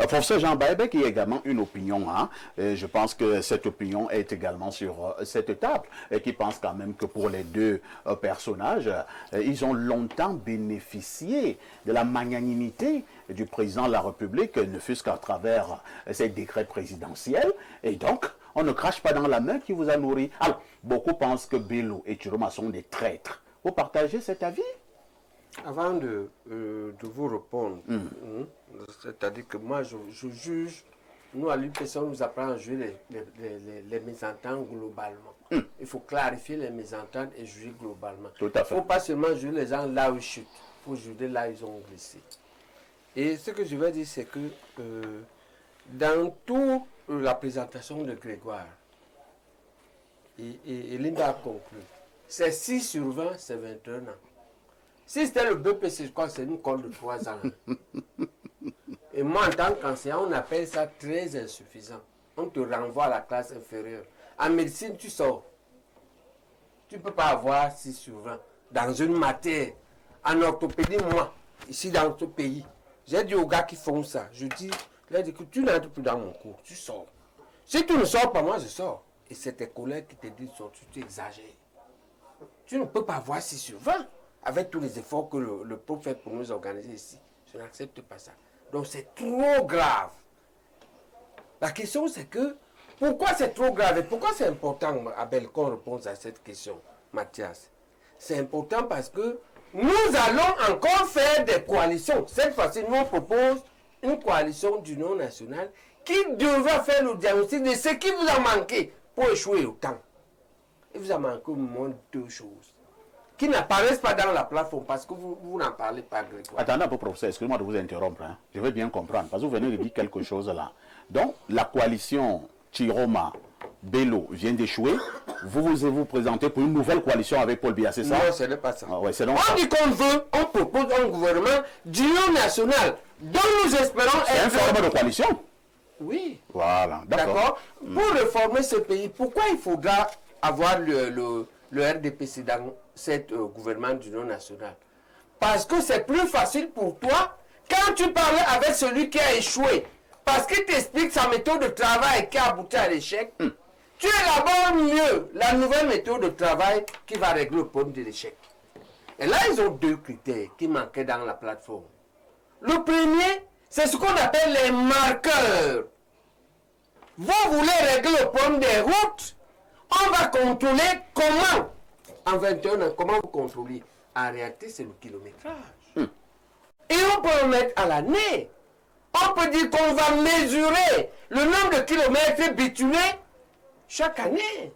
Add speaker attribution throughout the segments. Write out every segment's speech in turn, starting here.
Speaker 1: Professeur Jean Baïbek, il y a également une opinion. Hein, et je pense que cette opinion est également sur cette table. Et qui pense quand même que pour les deux personnages, ils ont longtemps bénéficié de la magnanimité du président de la République, ne fût-ce qu'à travers ses décrets présidentiels. Et donc, on ne crache pas dans la main qui vous a nourri. Alors, beaucoup pensent que Bello et Chiroma sont des traîtres. Vous partagez cet avis?
Speaker 2: Avant de vous répondre, c'est-à-dire que moi, je juge, nous à l'UPC, on nous apprend à juger les mésententes globalement. Il faut clarifier les mésententes et juger globalement.
Speaker 1: Tout à fait.
Speaker 2: Il ne faut pas seulement juger les gens là où ils chutent, il faut juger là où ils ont glissé. Et ce que je vais dire, c'est que dans toute la présentation de Grégoire, et Linda a conclu, c'est 6 sur 20, c'est 21 ans. Si c'était le BPC, je crois que c'est une colle de 3 ans. Et moi, en tant qu'enseignant, on appelle ça très insuffisant. On te renvoie à la classe inférieure. En médecine, tu sors. Tu ne peux pas avoir 6 sur 20 dans une matière. En orthopédie, moi, ici dans ce pays, j'ai dit aux gars qui font ça, je dis que tu n'entres plus dans mon cours, tu sors. Si tu ne sors pas, moi je sors. Et c'est tes collègues qui te disent, tu exagères. Tu ne peux pas avoir 6 sur 20 avec tous les efforts que le prof fait pour nous organiser ici. Je n'accepte pas ça. Donc c'est trop grave. La question c'est que, pourquoi c'est trop grave et pourquoi c'est important, Abel, qu'on réponde à cette question, Mathias? C'est important parce que nous allons encore faire des coalitions. Cette fois-ci, nous on propose une coalition d'union nationale qui devra faire le diagnostic de ce qui vous a manqué pour échouer autant. Il vous a manqué au moins 2 choses qui n'apparaissent pas dans la plateforme parce que vous n'en parlez pas, Grégoire.
Speaker 1: Attendez un peu, professeur, excusez-moi de vous interrompre. Hein. Je veux bien comprendre, parce que vous venez de dire quelque chose là. Donc, la coalition Chiroma Bello vient d'échouer. Vous présentez pour une nouvelle coalition avec Paul Biya, c'est ça?
Speaker 2: Non, ce n'est pas ça.
Speaker 1: Ah, ouais,
Speaker 2: on dit qu'on veut, on propose un gouvernement d'union nationale dont nous espérons
Speaker 1: être... C'est un format de coalition?
Speaker 2: Oui.
Speaker 1: Voilà, d'accord.
Speaker 2: Pour réformer ce pays, pourquoi il faudra avoir le RDPC dans cet gouvernement d'union nationale? Parce que c'est plus facile pour toi quand tu parles avec celui qui a échoué. Parce qu'il t'explique sa méthode de travail qui a abouti à l'échec. Tu élabores mieux la nouvelle méthode de travail qui va régler le problème de l'échec. Et là, ils ont 2 critères qui manquaient dans la plateforme. Le premier, c'est ce qu'on appelle les marqueurs. Vous voulez régler le problème des routes, on va contrôler comment. En 21 ans, comment vous contrôlez? En réalité, c'est le kilométrage. Et on peut le mettre à l'année. On peut dire qu'on va mesurer le nombre de kilomètres bitumés chaque année.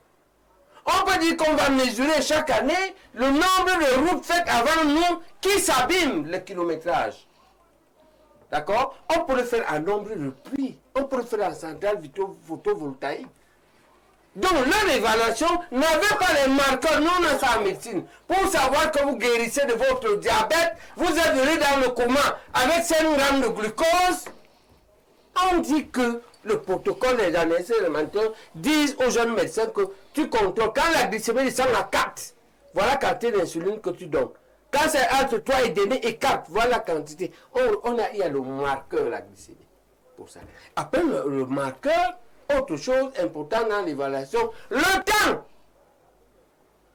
Speaker 2: On peut dire qu'on va mesurer chaque année le nombre de routes faites avant nous qui s'abîment le kilométrage. D'accord? On peut le faire en nombre de pluies. On peut le faire en centrale photovoltaïque. Donc leur évaluation n'avait pas les marqueurs, nous on a ça en médecine. Pour savoir que vous guérissez de votre diabète, vous êtes venu dans le coma avec 5 grammes de glucose. On dit que le protocole des analyses élémentaires disent aux jeunes médecins que tu contrôles. Quand la glycémie descend à 4, voilà la quantité d'insuline que tu donnes. Quand c'est entre 3 et demi et 4, voilà la quantité. Il y a le marqueur, la glycémie. Pour ça. Après le marqueur, autre chose importante dans l'évaluation, le temps.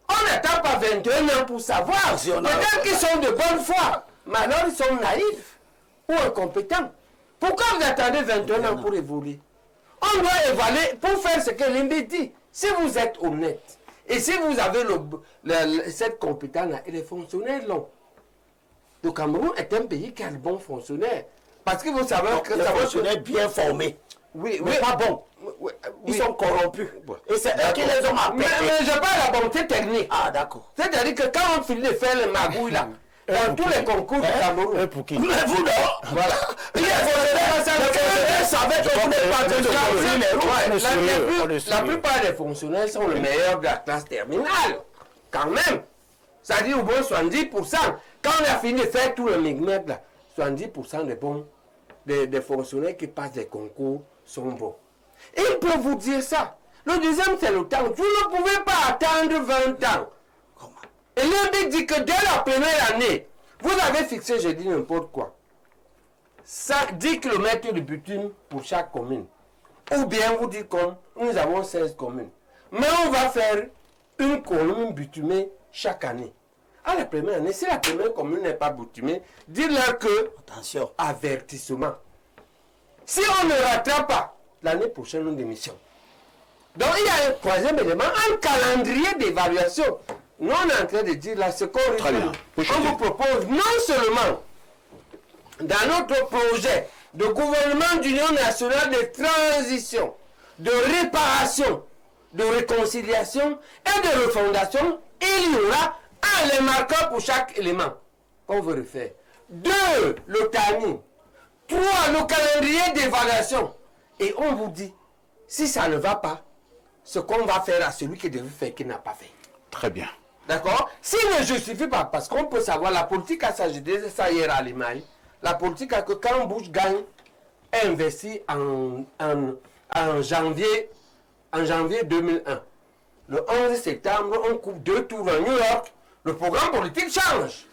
Speaker 2: On n'attend pas 21 ans pour savoir. Peut-être qu'ils sont de bonne foi, mais alors ils sont naïfs ou incompétents. Pourquoi vous attendez 21 ans pour évoluer? On doit évaluer pour faire ce que Limbi dit. Si vous êtes honnête et si vous avez cette compétence-là, et les fonctionnaires l'ont. Le Cameroun est un pays qui a de bons fonctionnaires. Parce que vous savez que
Speaker 3: les fonctionnaires bien formés.
Speaker 2: Oui,
Speaker 3: mais pas bons. Ils sont corrompus. Et c'est eux qui les ont appelés.
Speaker 2: Mais je parle de la bonté technique.
Speaker 3: Ah, d'accord.
Speaker 2: C'est-à-dire que quand on finit de faire le magouille là, dans tous les concours du Cameroun.
Speaker 3: Pour qui? Mais vous non.
Speaker 2: Voilà. La plupart des fonctionnaires sont les meilleurs de la classe terminale. Quand même. Ça dit au moins 70%. Quand on a fini de faire tout le migmec là, 70% des bons, des fonctionnaires qui passent des concours sont bons. Et ils peuvent vous dire ça. Le deuxième, c'est le temps. Vous ne pouvez pas attendre 20 ans. Comment? Et l'un dit que dès la première année, vous avez fixé, je dis n'importe quoi, 10 km de bitume pour chaque commune. Ou bien vous dites comme nous avons 16 communes. Mais on va faire une commune bitumée chaque année. À la première année, si la première commune n'est pas bitumée, dites-leur que,
Speaker 3: Attention.
Speaker 2: avertissement. Si on ne rattrape pas, l'année prochaine, nous démission. Donc il y a un troisième élément, un calendrier d'évaluation. Nous, on est en train de dire là, ce qu'on vous propose non seulement dans notre projet de gouvernement d'union nationale de transition, de réparation, de réconciliation et de refondation, il y aura les marqueurs pour chaque élément qu'on veut refaire. 2, le timing. 3, le calendrier d'évaluation. Et on vous dit, si ça ne va pas, ce qu'on va faire à celui qui devait faire, qui n'a pas fait.
Speaker 1: Très bien.
Speaker 2: D'accord? S'il ne justifie pas, parce qu'on peut savoir, la politique a ça, je disais ça hier à l'IMAI, la politique a que quand Bush gagne, investi en janvier 2001. Le 11 septembre, on coupe 2 tours à New York, le programme politique change.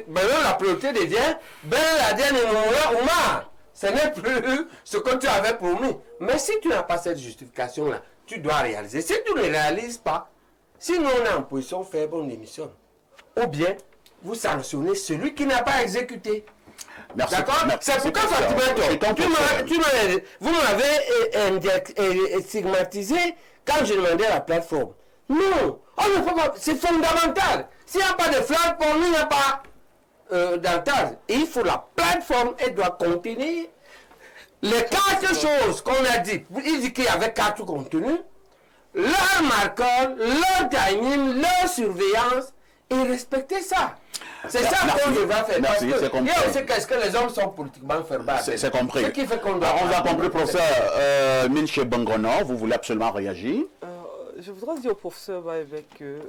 Speaker 2: Maintenant, la priorité devient Ben Laden et Omar. Ce n'est plus ce que tu avais promis. Mais si tu n'as pas cette justification-là, tu dois réaliser. Si tu ne réalises pas, sinon on est en position faible, on démissionne. Ou bien, vous sanctionnez celui qui n'a pas exécuté.
Speaker 1: Merci.
Speaker 2: D'accord? C'est pourquoi vous m'avez stigmatisé quand je demandais la plateforme. Non, on ne peut pas, c'est fondamental. S'il n'y a pas de plateforme, il n'y a pas d'entente. Il faut la plateforme, elle doit contenir les 4 choses qu'on a dit. Il dit qu'il y avait 4 contenus. Leur marqueur, leur timing, leur surveillance et respecter ça. C'est ça qu'on devra faire.
Speaker 1: Merci, c'est compris.
Speaker 2: Il y a aussi qu'est-ce que les hommes sont politiquement ferbables.
Speaker 1: C'est compris.
Speaker 2: Ce qui fait qu'on doit.
Speaker 1: Alors, on va compris, professeur Minche Bangono, vous voulez absolument réagir?
Speaker 4: Je voudrais dire au professeur Baïbek que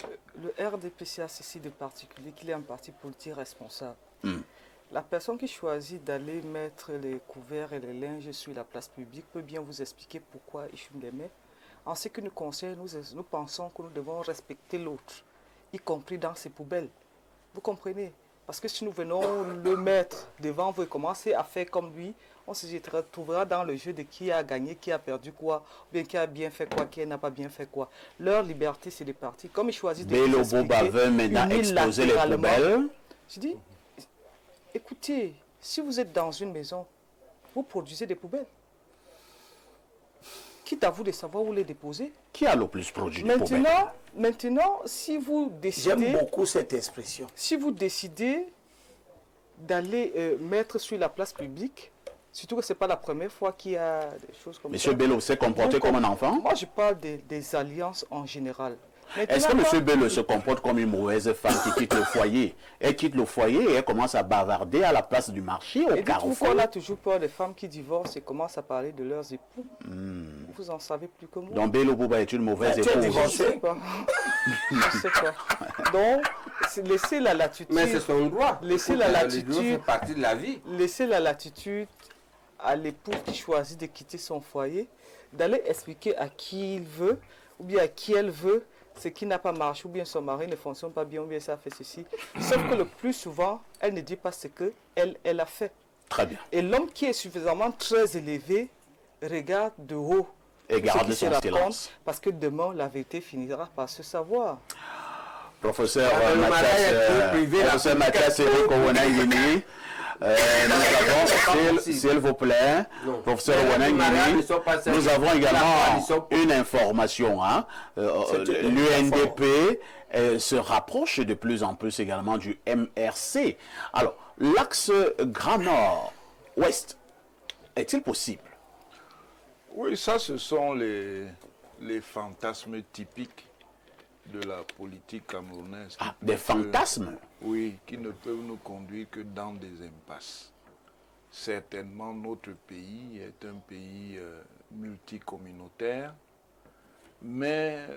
Speaker 4: le RDPC a ceci de particulier qu'il est un parti politique responsable. La personne qui choisit d'aller mettre les couverts et les linges sur la place publique peut bien vous expliquer pourquoi il fume les mains. En ce qui nous concerne, nous pensons que nous devons respecter l'autre, y compris dans ses poubelles. Vous comprenez? Parce que si nous venons le mettre devant vous et commencer à faire comme lui, on se retrouvera dans le jeu de qui a gagné, qui a perdu quoi, ou bien qui a bien fait quoi, qui n'a pas bien fait quoi. Leur liberté, c'est des partis. Comme ils choisissent de
Speaker 1: Bello Boba veut maintenant exposer les poubelles.
Speaker 4: Je dis, écoutez, si vous êtes dans une maison, vous produisez des poubelles. Quitte à vous de savoir où les déposer.
Speaker 1: Qui a le plus produit de poubelles?
Speaker 4: Maintenant, si vous décidez...
Speaker 3: J'aime beaucoup cette expression.
Speaker 4: Si vous décidez d'aller mettre sur la place publique, surtout que ce n'est pas la première fois qu'il y a des choses comme ça.
Speaker 1: Monsieur Bello s'est comporté comme un enfant?
Speaker 4: Moi, je parle des alliances en général.
Speaker 1: Est-ce que M. Bello se comporte comme une mauvaise femme qui quitte le foyer? Elle quitte le foyer et elle commence à bavarder à la place du marché, au carrefour.
Speaker 4: On a toujours peur des femmes qui divorcent et commencent à parler de leurs époux. Vous en savez plus que moi.
Speaker 1: Donc Bello Boba est une mauvaise épouse.
Speaker 4: Je ne sais pas. Je ne sais pas. Donc, laissez la latitude.
Speaker 2: Mais c'est son droit.
Speaker 4: Laissez la latitude.
Speaker 2: C'est partie de la vie.
Speaker 4: Laissez la latitude à l'époux qui choisit de quitter son foyer, d'aller expliquer à qui il veut, ou bien à qui elle veut, ce qui n'a pas marché, ou bien son mari ne fonctionne pas bien, ou bien ça fait ceci. Sauf que le plus souvent, elle ne dit pas ce qu'elle a fait.
Speaker 1: Très bien.
Speaker 4: Et l'homme qui est suffisamment très élevé regarde de haut.
Speaker 1: Et garde son silence.
Speaker 4: Parce que demain, la vérité finira par se savoir.
Speaker 1: Professeur Mathias Eric Owanangini, nous avons, s'il vous plaît, professeur Owanangini, nous avons également une information. Hein. L'UNDP se rapproche de plus en plus également du MRC. Alors, l'axe Grand Nord-Ouest, est-il possible?
Speaker 5: Oui, ça, ce sont les fantasmes typiques de la politique camerounaise.
Speaker 1: Ah, des fantasmes?
Speaker 5: Oui, qui ne peuvent nous conduire que dans des impasses. Certainement, notre pays est un pays multicommunautaire, mais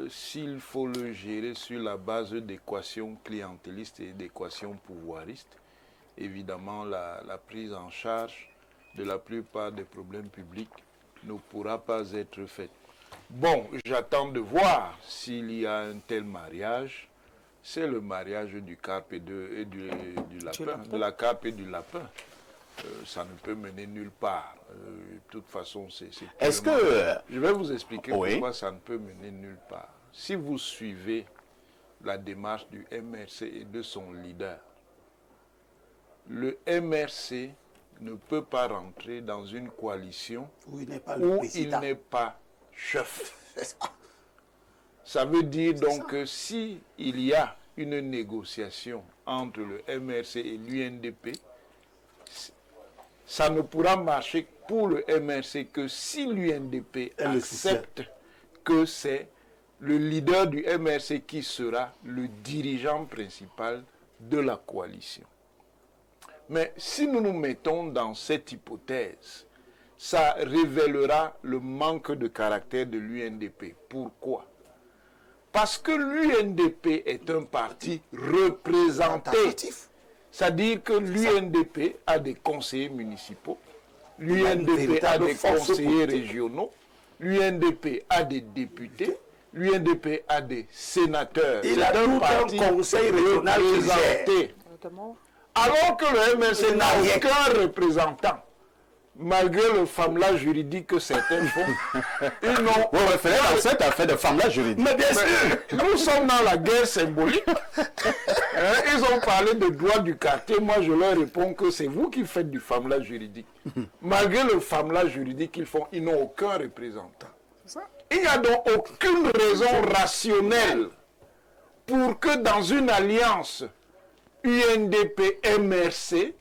Speaker 5: s'il faut le gérer sur la base d'équations clientélistes et d'équations pouvoiristes, évidemment, la prise en charge de la plupart des problèmes publics ne pourra pas être faite. Bon, j'attends de voir s'il y a un tel mariage. C'est le mariage du carpe et du lapin, de la carpe et du lapin. ça ne peut mener nulle part. De toute façon, c'est...
Speaker 1: Est-ce que...
Speaker 5: Je vais vous expliquer
Speaker 1: Oui.
Speaker 5: pourquoi ça ne peut mener nulle part. Si vous suivez la démarche du MRC et de son leader, le MRC ne peut pas rentrer dans une coalition
Speaker 3: Où il n'est pas le
Speaker 5: où il
Speaker 3: président.
Speaker 5: n'est pas chef.
Speaker 3: C'est ça.
Speaker 5: Ça veut dire donc que si il y a une négociation entre le MRC et l'UNDP, ça ne pourra marcher pour le MRC que si l'UNDP
Speaker 3: Et le
Speaker 5: accepte que c'est le leader du MRC qui sera le dirigeant principal de la coalition. Mais si nous nous mettons dans cette hypothèse, ça révélera le manque de caractère de l'UNDP. Pourquoi? Parce que l'UNDP est un parti représenté.
Speaker 3: Représentatif.
Speaker 5: C'est-à-dire que l'UNDP a des conseillers municipaux, l'UNDP a
Speaker 3: véritable
Speaker 5: des
Speaker 3: force
Speaker 5: conseillers
Speaker 3: politique.
Speaker 5: régionaux, l'UNDP a des députés, l'UNDP a des sénateurs.
Speaker 3: Il a
Speaker 5: C'est
Speaker 3: tout un
Speaker 5: parti
Speaker 3: conseil régional qui
Speaker 5: représenté.
Speaker 4: Notamment,
Speaker 5: Alors que le MRC
Speaker 3: Il
Speaker 5: n'a
Speaker 3: n'a rien.
Speaker 5: aucun représentant, malgré le famela juridique que certains font, ils n'ont
Speaker 1: Vous référez à cette affaire de femme-là juridique.
Speaker 3: Mais bien sûr.
Speaker 5: Nous sommes dans la guerre symbolique. Ils ont parlé de droit du quartier. Moi, je leur réponds que c'est vous qui faites du famela juridique. Malgré le famela juridique qu'ils font, ils n'ont aucun représentant. Il n'y a donc aucune raison rationnelle pour que dans une alliance UNDP-MRC,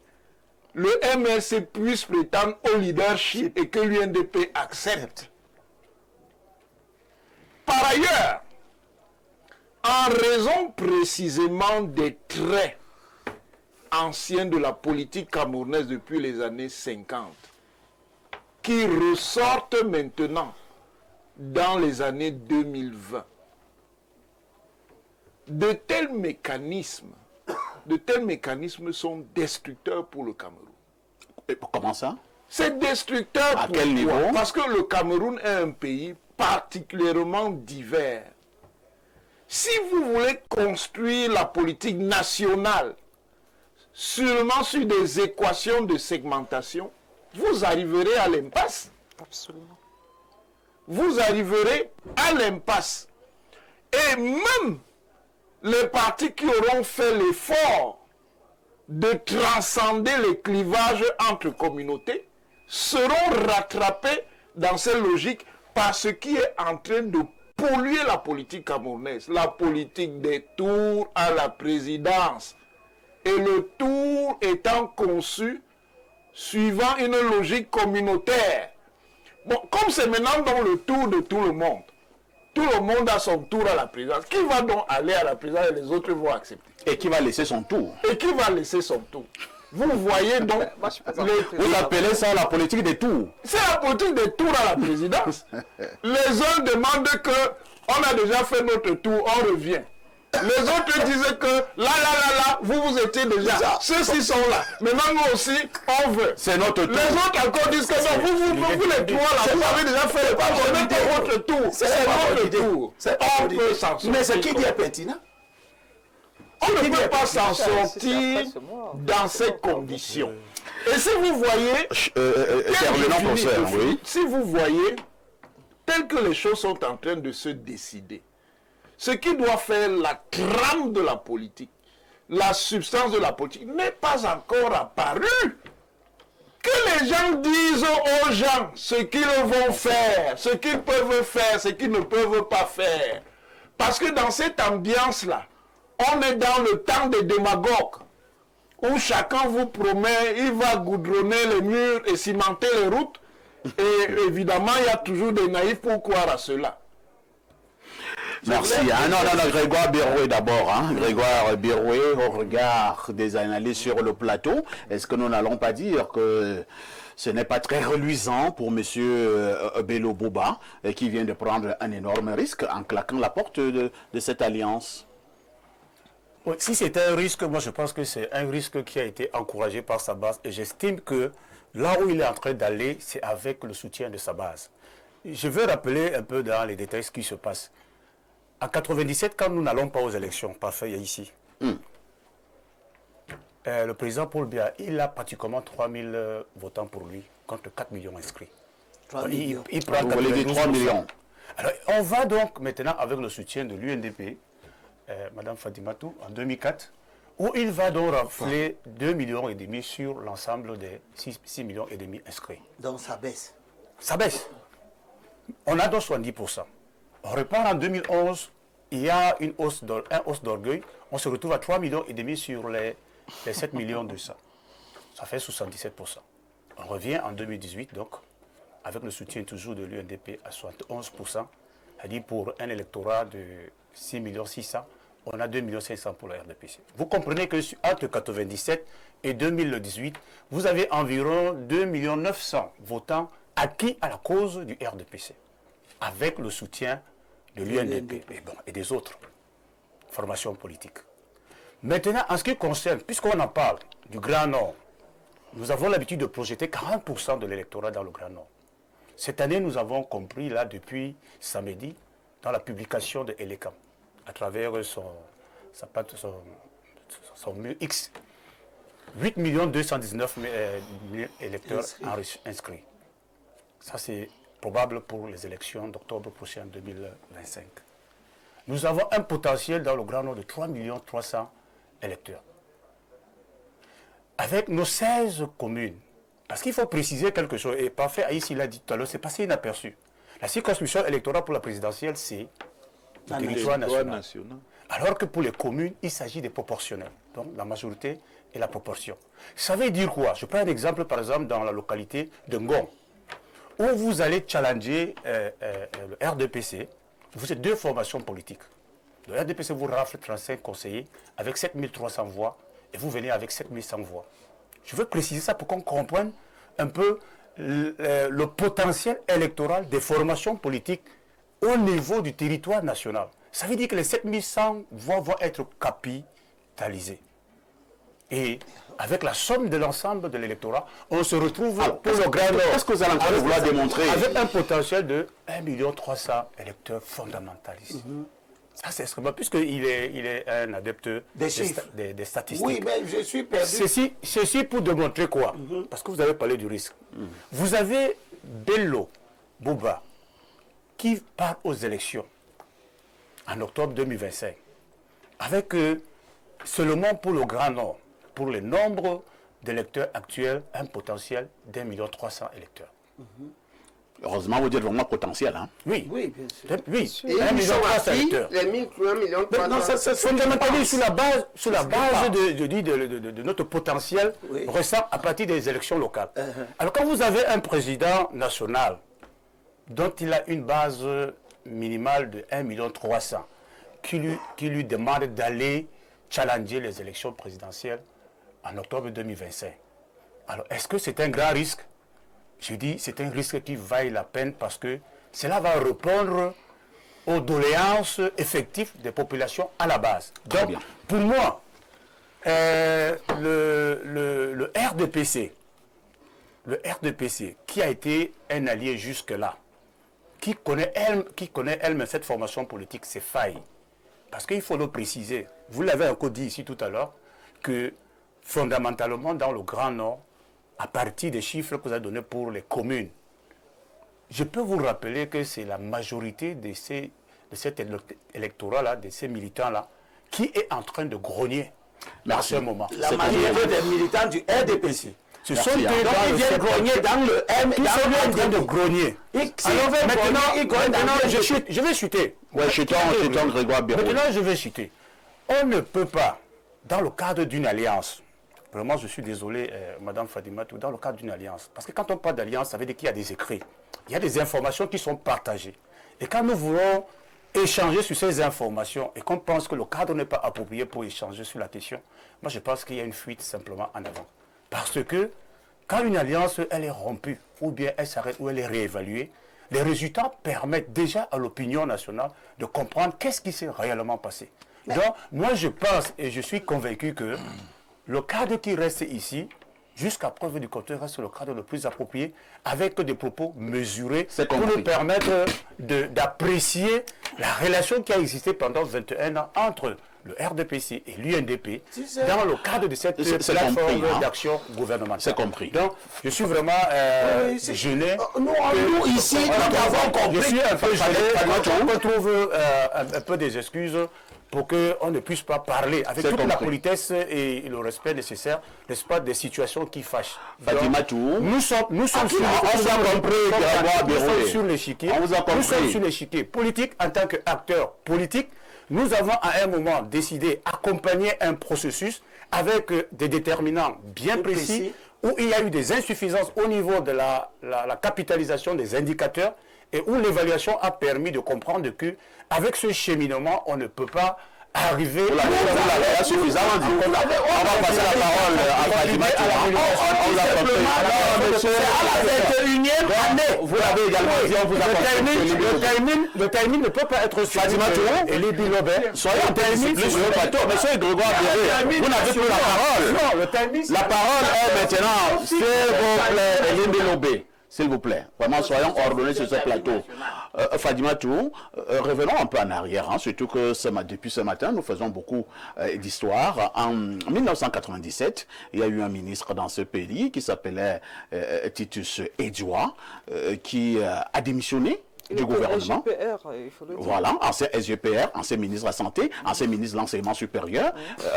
Speaker 5: le MRC puisse prétendre au leadership et que l'UNDP accepte. Par ailleurs, en raison précisément des traits anciens de la politique camerounaise depuis les années 50, qui ressortent maintenant dans les années 2020, de tels mécanismes sont destructeurs pour le Cameroun.
Speaker 1: Et comment ça?
Speaker 5: C'est destructeur
Speaker 1: À
Speaker 5: pour
Speaker 1: quel niveau?
Speaker 5: Parce que le Cameroun est un pays particulièrement divers. Si vous voulez construire la politique nationale seulement sur des équations de segmentation, vous arriverez à l'impasse.
Speaker 4: absolument.
Speaker 5: Vous arriverez à l'impasse. Et même les partis qui auront fait l'effort de transcender les clivages entre communautés seront rattrapés dans cette logique par ce qui est en train de polluer la politique camerounaise, la politique des tours à la présidence. Et le tour étant conçu suivant une logique communautaire. Bon, comme c'est maintenant dans le tour de tout le monde a son tour à la présidence. Qui va donc aller à la présidence et les autres vont accepter?
Speaker 1: Et qui va laisser son tour?
Speaker 5: Et qui va laisser son tour? Vous voyez donc,
Speaker 4: Moi, je suis pas en
Speaker 5: les-
Speaker 4: train
Speaker 1: Vous appelez ça la politique des tours?
Speaker 5: c'est la politique des tours à la présidence. Les uns demandent que on a déjà fait notre tour, on revient. Les autres disaient que là, vous étiez déjà. Ceux-ci sont là. Maintenant, nous aussi, on veut.
Speaker 1: C'est notre tour.
Speaker 5: Les autres encore disent que non, vous les trois là, vous avez déjà fait le tour. Ce n'est pas votre tour. C'est notre tour. On peut s'en sortir.
Speaker 3: Mais ce qui dit est pertinent.
Speaker 5: On ne peut pas s'en
Speaker 4: C'est ça,
Speaker 5: sortir
Speaker 4: c'est moi.
Speaker 5: dans ces conditions. Et si vous voyez,
Speaker 1: Terminons, professeur, oui.
Speaker 5: si vous voyez, tel que les choses sont en train de se décider, ce qui doit faire la trame de la politique, la substance de la politique, n'est pas encore apparu. Que les gens disent aux gens ce qu'ils vont faire, ce qu'ils peuvent faire, ce qu'ils ne peuvent pas faire. Parce que dans cette ambiance-là, on est dans le temps des démagogues, où chacun vous promet, il va goudronner les murs et cimenter les routes. Et évidemment, il y a toujours des naïfs pour croire à cela.
Speaker 1: Merci. Ah, non, Grégoire Biroué d'abord. Hein. Grégoire Biroué, au regard des analyses sur le plateau, est-ce que nous n'allons pas dire que ce n'est pas très reluisant pour M. Bello Bouba, qui vient de prendre un énorme risque en claquant la porte de cette alliance?
Speaker 6: Oui, si c'était un risque, moi je pense que c'est un risque qui a été encouragé par sa base et j'estime que là où il est en train d'aller, c'est avec le soutien de sa base. Je veux rappeler un peu dans les détails ce qui se passe. En 97, quand nous n'allons pas aux élections, parfait, il y a ici. le président Paul Biya, il a pratiquement 3 000 votants pour lui, contre 4 millions inscrits.
Speaker 3: 3 millions.
Speaker 6: Il prend
Speaker 1: Vous voulez dire 3
Speaker 6: 92%.
Speaker 1: millions.
Speaker 6: Alors, on va donc maintenant avec le soutien de l'UNDP, Mme Fadimatou, en 2004, où il va donc rafler 2,5 millions sur l'ensemble des 6,5 millions inscrits.
Speaker 3: Donc ça baisse.
Speaker 6: Ça baisse. On a donc 70%. On repart en 2011, il y a une hausse d'orgueil. On se retrouve à 3,5 millions sur les 7 millions 200. Ça fait 77%. On revient en 2018, donc, avec le soutien toujours de l'UNDP à 71%, c'est-à-dire pour un électorat de 6 600 000, on a 2 500 000 pour le RDPC. Vous comprenez que entre 1997 et 2018, vous avez environ 2 900 000 votants acquis à la cause du RDPC, avec le soutien de l'UNDP et des autres formations politiques. Maintenant, en ce qui concerne, puisqu'on en parle du Grand Nord, nous avons l'habitude de projeter 40% de l'électorat dans le Grand Nord. Cette année, nous avons compris, là, depuis samedi, dans la publication de Elekam, à travers son X, 8 219 000 électeurs inscrits. Ça, c'est probable pour les élections d'octobre prochain 2025. Nous avons un potentiel dans le Grand Nord de 3 300 000 électeurs. Avec nos 16 communes, parce qu'il faut préciser quelque chose, et parfait, Aïs l'a dit tout à l'heure, c'est passé inaperçu. La circonscription électorale pour la présidentielle, c'est le territoire national. Alors que pour les communes, il s'agit des proportionnels. Donc la majorité et la proportion. Ça veut dire quoi? Je prends un exemple, par exemple, dans la localité de Ngong, où vous allez challenger le RDPC. Vous êtes deux formations politiques. Le RDPC vous rafle 35 conseillers avec 7300 voix et vous venez avec 7100 voix. Je veux préciser ça pour qu'on comprenne un peu le potentiel électoral des formations politiques au niveau du territoire national. Ça veut dire que les 7100 voix vont être capitalisées. Et avec la somme de l'ensemble de l'électorat, on se retrouve pour le Grand Nord.
Speaker 1: Qu'est-ce que vous allez encore vouloir démontrer?
Speaker 6: Avec un potentiel de 1 300 000 électeurs fondamentalistes. Ça, c'est extrêmement, puisqu'il est un adepte des statistiques.
Speaker 3: Oui, mais je suis perdu.
Speaker 6: Ceci pour démontrer quoi? Parce que vous avez parlé du risque. Vous avez Bello Bouba qui part aux élections en octobre 2025 avec seulement pour le Grand Nord, pour le nombre d'électeurs actuels, un potentiel d'1 300 000 électeurs.
Speaker 1: Heureusement, vous dites vraiment potentiel. Hein?
Speaker 6: Oui,
Speaker 3: Oui, bien sûr.
Speaker 6: oui.
Speaker 2: Et
Speaker 6: 1
Speaker 2: ils sont
Speaker 6: 300 000
Speaker 2: acquis,
Speaker 6: électeurs.
Speaker 2: les 1 million 300
Speaker 3: Non, ça
Speaker 6: Fondamentalement sur la base de notre potentiel restant à partir des élections locales. Alors quand vous avez un président national dont il a une base minimale de 1 300 000 qui lui demande d'aller challenger les élections présidentielles en octobre 2025. Alors est-ce que c'est un grand risque? Je dis c'est un risque qui vaille la peine parce que cela va répondre aux doléances effectives des populations à la base.
Speaker 1: Très
Speaker 6: Donc,
Speaker 1: bien.
Speaker 6: pour moi, le RDPC, qui a été un allié jusque-là, qui connaît elle-même cette formation politique, ses failles. Parce qu'il faut le préciser, vous l'avez encore dit ici tout à l'heure, que fondamentalement dans le Grand Nord, à partir des chiffres que vous avez donnés pour les communes, je peux vous rappeler que c'est la majorité de cet électorat-là, de ces militants-là, qui est en train de grogner à ce moment.
Speaker 3: La majorité des militants du RDPC.
Speaker 6: Ce
Speaker 1: Merci,
Speaker 6: sont
Speaker 1: hein.
Speaker 6: eux
Speaker 3: Donc ils viennent grogner dans le M.
Speaker 6: qui sont en train de grogner. Alors maintenant, je vais chuter.
Speaker 1: Oui, chez toi, Grégoire Béraud.
Speaker 6: Maintenant, je vais chuter. On ne peut pas, dans le cadre d'une alliance, vraiment, je suis désolé, Madame Fadimatou, dans le cadre d'une alliance, parce que quand on parle d'alliance, ça veut dire qu'il y a des écrits, il y a des informations qui sont partagées. Et quand nous voulons échanger sur ces informations et qu'on pense que le cadre n'est pas approprié pour échanger sur la question, moi je pense qu'il y a une fuite simplement en avant. Parce que quand une alliance, elle est rompue, ou bien elle s'arrête, ou elle est réévaluée, les résultats permettent déjà à l'opinion nationale de comprendre qu'est-ce qui s'est réellement passé. Donc, moi je pense et je suis convaincu que le cadre qui reste ici, jusqu'à preuve du contraire, reste le cadre le plus approprié, avec des propos mesurés pour nous permettre d'apprécier la relation qui a existé pendant 21 ans entre le RDPC et l'UNDP dans le cadre de cette
Speaker 1: C'est
Speaker 6: plateforme
Speaker 1: compris, hein.
Speaker 6: d'action gouvernementale.
Speaker 1: C'est compris.
Speaker 6: Donc, je suis vraiment gêné.
Speaker 3: Nous, ici, nous avons compris.
Speaker 6: Je suis un peu gêné. On trouve un peu des excuses pour qu'on ne puisse pas parler avec toute la politesse et le respect nécessaire, n'est-ce pas, des situations qui fâchent.
Speaker 1: Fatima Touré.
Speaker 6: Nous sommes sur l'échiquier. Nous sommes sur l'échiquier politique en tant qu'acteurs politiques. Nous avons à un moment décidé d'accompagner un processus avec des déterminants bien précis où il y a eu des insuffisances au niveau de la capitalisation des indicateurs et où l'évaluation a permis de comprendre qu'avec ce cheminement, on ne peut pas arriver...
Speaker 1: On va passer la parole à Fatima
Speaker 3: C'est à la 21e année.
Speaker 1: Vous l'avez également dit, on vous a
Speaker 6: Le timing ne peut pas être sur
Speaker 1: Fatima Touré
Speaker 6: et les bilobets.
Speaker 1: Soyez un peu plus sur le plateau. Monsieur Grégoire Béré, vous n'avez plus la parole.
Speaker 6: Non, le timing...
Speaker 1: La parole est maintenant, s'il vous plaît, Elie Bilobé. S'il vous plaît, vraiment soyons ordonnés sur ce plateau. Fatima Touré, revenons un peu en arrière, hein, surtout que depuis ce matin, nous faisons beaucoup d'histoire. En 1997, il y a eu un ministre dans ce pays qui s'appelait Titus Edouard, qui a démissionné du gouvernement.
Speaker 4: SGPR, il faut le dire.
Speaker 1: Voilà, ancien SGPR, ancien ministre de la Santé, ancien ministre de l'Enseignement supérieur,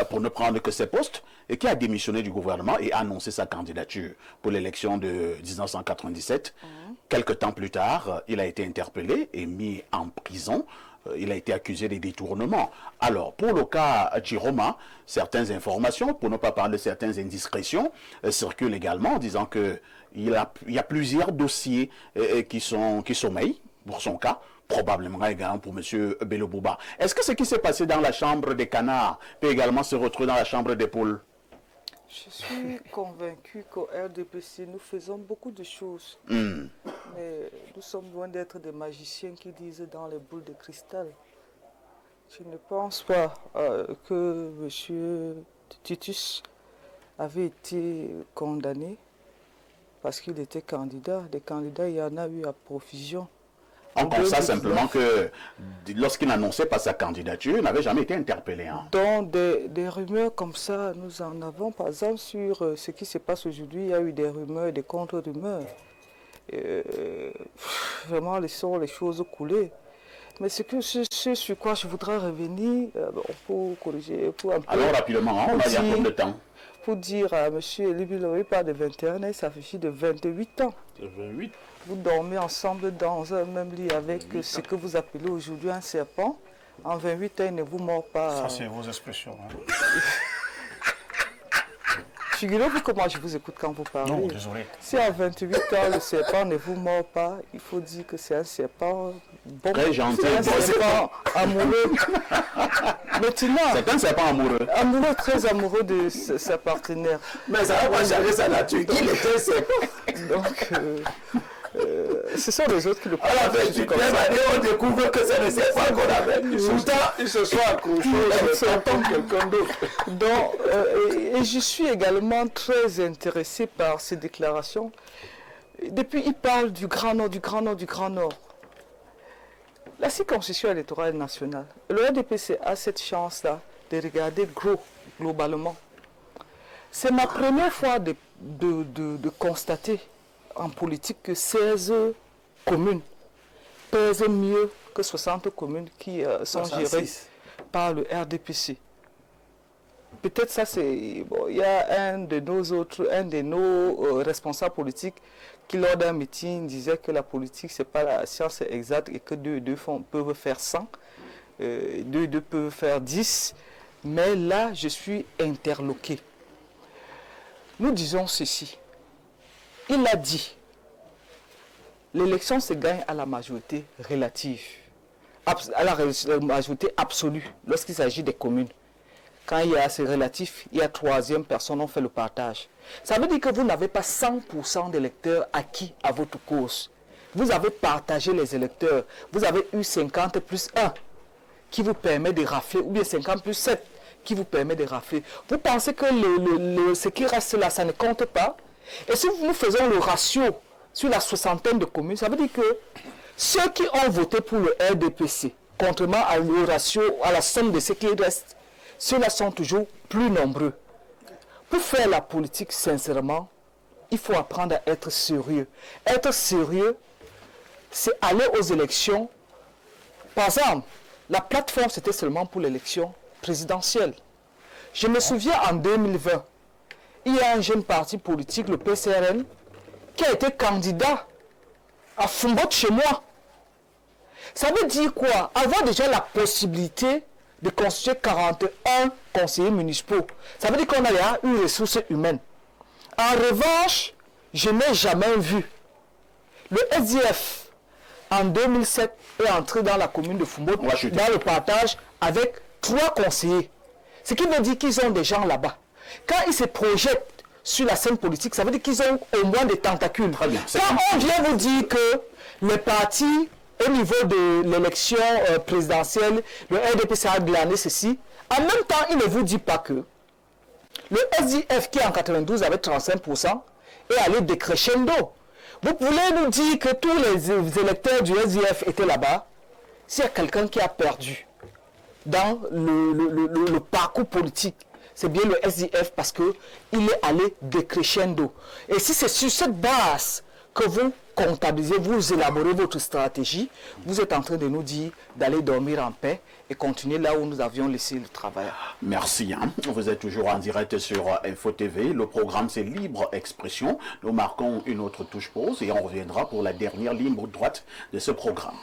Speaker 1: pour ne prendre que ses postes, et qui a démissionné du gouvernement et a annoncé sa candidature pour l'élection de 1997. Quelques temps plus tard, il a été interpellé et mis en prison. Il a été accusé de détournement. Alors, pour le cas Chiroma, certaines informations, pour ne pas parler de certaines indiscrétions, circulent également, disant qu'il y a plusieurs dossiers qui sommeillent, pour son cas, probablement également pour M. Bello Bouba. Est-ce que ce qui s'est passé dans la chambre des canards peut également se retrouver dans la chambre des poules?
Speaker 4: Je suis convaincu qu'au RDPC, nous faisons beaucoup de choses. Mais nous sommes loin d'être des magiciens qui disent dans les boules de cristal. Je ne pense pas que M. Titus avait été condamné parce qu'il était candidat. Des candidats, il y en a eu à profusion.
Speaker 1: On constate simplement que lorsqu'il n'annonçait pas sa candidature, il n'avait jamais été interpellé. Hein.
Speaker 4: Donc des rumeurs comme ça, nous en avons. Par exemple, sur ce qui se passe aujourd'hui, il y a eu des rumeurs et des contre-rumeurs. Vraiment, laissons les choses couler. Mais ce sur quoi je voudrais revenir, pour corriger, pour un peu...
Speaker 1: Alors rapidement, hein, on a un peu de temps.
Speaker 4: Pour dire à M. Elie Bilobé, pas de 21 ans, ça fait de 28 ans.
Speaker 1: 28.
Speaker 4: Vous dormez ensemble dans un même lit avec ce que vous appelez aujourd'hui un serpent. En 28 ans, il ne vous mord pas.
Speaker 6: Ça, c'est vos expressions. Hein.
Speaker 4: Figurez-vous comment je vous écoute quand vous parlez.
Speaker 6: Non, désolé.
Speaker 4: Si à 28 ans, le serpent ne vous mord pas, il faut dire que c'est un serpent bon.
Speaker 1: Très gentil.
Speaker 4: C'est un serpent amoureux. Maintenant,
Speaker 1: C'est un serpent amoureux.
Speaker 4: Amoureux, très amoureux de sa partenaire.
Speaker 3: Mais ça va pas changer sa nature. Il était serpent.
Speaker 4: Donc, ce sont les autres qui le
Speaker 3: À la 28e année, on découvre que c'est le serpent qu'on avait. Pourtant, il se soit accroché au serpent quelqu'un d'autre.
Speaker 4: Donc, et je suis également très intéressé par ces déclarations. Depuis, il parle du Grand Nord, du Grand Nord, du Grand Nord. La circonscription électorale nationale, le RDPC a cette chance-là de regarder globalement. C'est ma première fois de constater en politique que 16 communes pèsent mieux que 60 communes qui sont gérées par le RDPC. Peut-être ça c'est... Bon, il y a un de nos responsables politiques qui lors d'un meeting disait que la politique c'est pas la science exacte et que deux peuvent faire 100, deux peuvent faire 10, mais là je suis interloqué. Nous disons ceci. Il a dit, l'élection se gagne à la majorité relative, à la majorité absolue, lorsqu'il s'agit des communes. Quand il y a ce relatif, il y a troisième personne, on fait le partage. Ça veut dire que vous n'avez pas 100% d'électeurs acquis à votre cause. Vous avez partagé les électeurs. Vous avez eu 50 plus 1 qui vous permet de rafler, ou bien 50 plus 7 qui vous permet de rafler. Vous pensez que ce qui reste là, ça ne compte pas? Et si nous faisons le ratio sur la soixantaine de communes, ça veut dire que ceux qui ont voté pour le RDPC, contrairement au ratio, à la somme de ce qui reste, ceux-là sont toujours plus nombreux. Pour faire la politique, sincèrement, il faut apprendre à être sérieux. Être sérieux, c'est aller aux élections. Par exemple, la plateforme, c'était seulement pour l'élection présidentielle. Je me souviens, en 2020, il y a un jeune parti politique, le PCRN, qui a été candidat à Fumbote chez moi. Ça veut dire quoi? Avoir déjà la possibilité de constituer 41 conseillers municipaux. Ça veut dire qu'on a une ressource humaine. En revanche, je n'ai jamais vu le SDF en 2007 est entré dans la commune de Fumbote, dans le partage avec 3 conseillers. Ce qui veut dire qu'ils ont des gens là-bas. Quand ils se projettent sur la scène politique, ça veut dire qu'ils ont au moins des tentacules. Quand on vient vous dire que les partis, au niveau de l'élection présidentielle, le RDPC a glané ceci, en même temps, il ne vous dit pas que le SDF qui en 92 avait 35% est allé décrescendo. Vous voulez nous dire que tous les électeurs du SDF étaient là-bas? S'il y a quelqu'un qui a perdu dans le parcours politique, c'est bien le SDF parce qu'il est allé décrescendo. Et si c'est sur cette base que vous comptabilisez, vous élaborez votre stratégie, vous êtes en train de nous dire d'aller dormir en paix et continuer là où nous avions laissé le travail.
Speaker 1: Merci. Vous êtes toujours en direct sur Info TV. Le programme, c'est Libre Expression. Nous marquons une autre touche pause et on reviendra pour la dernière ligne droite de ce programme.